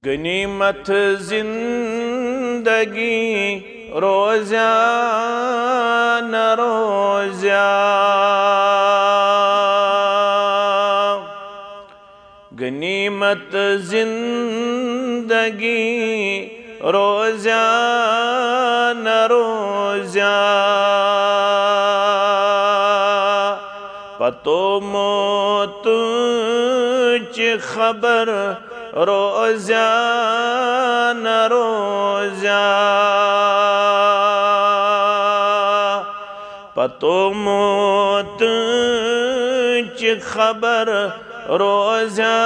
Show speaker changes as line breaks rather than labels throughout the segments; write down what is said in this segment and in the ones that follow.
गनीमत जिंदगी रोज़ा न रोज़ा, गनीमत जिंदगी रोज़ा न रोज़ा, पतो मौत च खबर रोज़ा न रोज़ा, पतो मौत च खबर रोज़ा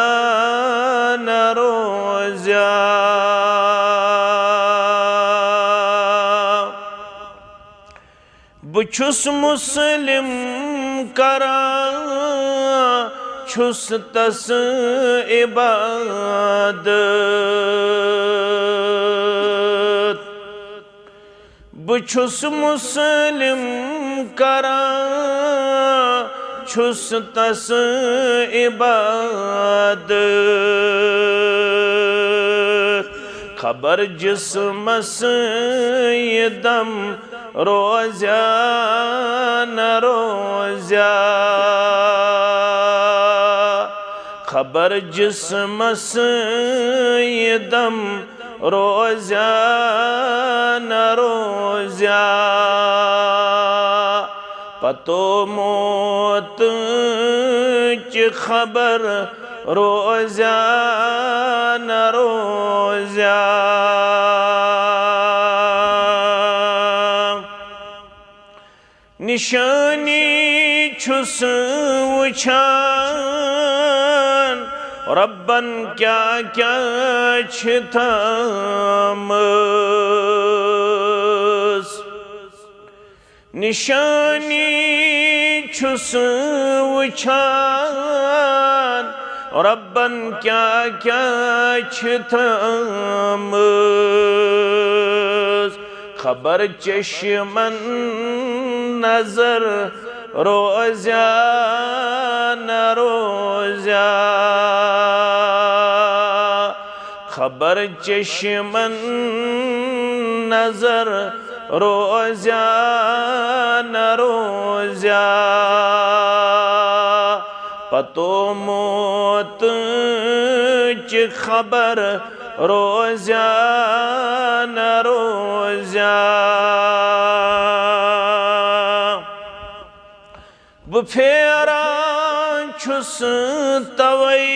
न रोज़ा। बुछुस मुस्लिम करां छुस तस इबादत, बुछुस मुस्लिम करां छुस तस इबादत, खबर जिस्मस ये दम रोज़ा न रोज़ा, खबर जिस्मस ये दम रोज़ा न रोज़ा, पतो मौत च खबर रोज़ा न रोज़ा। निशानी छुस वुछान रब्बन क्या क्या छथामस, निशानी छुस वुछान रब्बन क्या क्या छथामस, खबर चश्मन नजर रोज़ा न रोज़ा, खबर चश्मन नजर रोज़ा न रोज़ा, पतो मौत च खबर रोज़ा न रोज़ा। फेरा छुस तवई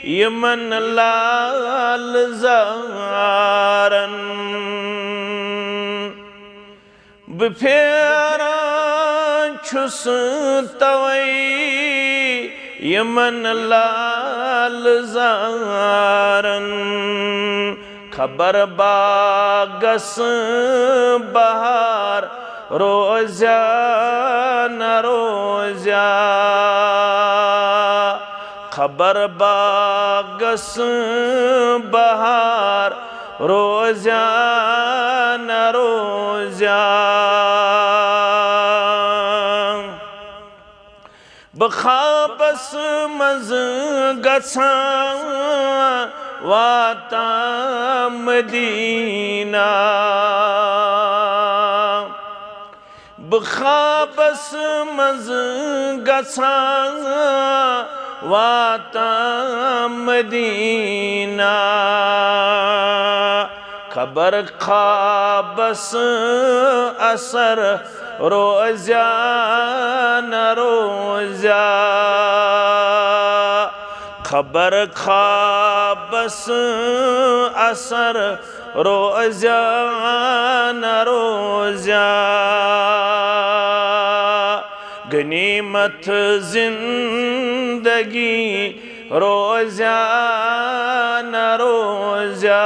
यमन लाल ज़ारन, फेरा छुस तवई यमन लाल ज़ारन, खबर बागस बहार रोज़ा न रोज़ा, खबर बागस बहार रोज़ा न रोज़ा, बखाबस मज गछां वाता मदीना, बखाबस मज गछां वाता मदीना, खबर ख्वाबस असर रोज़ा न रोज़ा, खबर ख्वाबस असर रोज़ा न रोज़ा, गनीमत जिंदगी रोज़ा न रोज़ा।